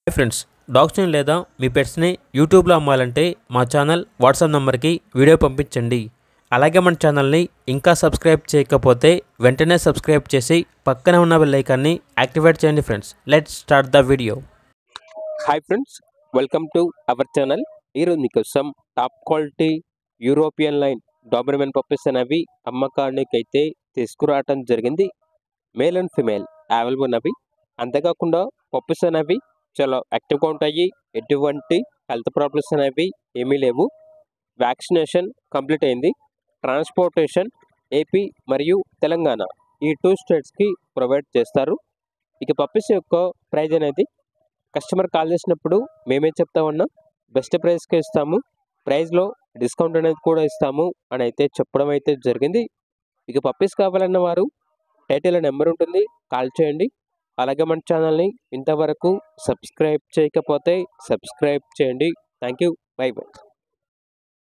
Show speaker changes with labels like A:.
A: Hi friends, డాగ్స్ని లేదా మీ పెట్స్ని యూట్యూబ్లో అమ్మాలంటే మా ఛానల్ వాట్సాప్ నెంబర్కి వీడియో పంపించండి. అలాగే మన ఛానల్ని ఇంకా సబ్స్క్రైబ్ చేయకపోతే వెంటనే సబ్స్క్రైబ్ చేసి పక్కనే ఉన్న బెల్ ఐకాన్ని యాక్టివేట్ చేయండి friends. Let's start the video.
B: Hi friends, welcome to our channel. ఈరోజు మీకోసం top quality European line Doberman puppies అనేవి అమ్మకానికి అయితే తీసుకురావటం జరిగింది. మేల్ అండ్ ఫిమేల్ అవైలబుల్ ఉన్నవి. అంతేకాకుండా పప్పీస్ అనేవి చాలా యాక్టివ్గా ఉంటాయి. ఎటువంటి హెల్త్ ప్రాబ్లమ్స్ అనేవి ఏమీ లేవు. వ్యాక్సినేషన్ కంప్లీట్ అయింది. ట్రాన్స్పోర్టేషన్ ఏపీ మరియు తెలంగాణ ఈ 2 స్టేట్స్కి ప్రొవైడ్ చేస్తారు. ఇక పప్పీస్ యొక్క ప్రైజ్ అనేది కస్టమర్ కాల్ చేసినప్పుడు మేమే చెప్తా ఉన్నాం, బెస్ట్ ప్రైస్కే ఇస్తాము, ప్రైస్లో డిస్కౌంట్ అనేది కూడా ఇస్తాము అని అయితే చెప్పడం అయితే జరిగింది. ఇక పప్పీస్ కావాలన్న వారు టైటిల్ నెంబర్ ఉంటుంది, కాల్ చేయండి. అలాగే మన ఛానల్ని ఇంతవరకు సబ్స్క్రైబ్ చేయకపోతే సబ్స్క్రైబ్ చేయండి. Thank you, by by.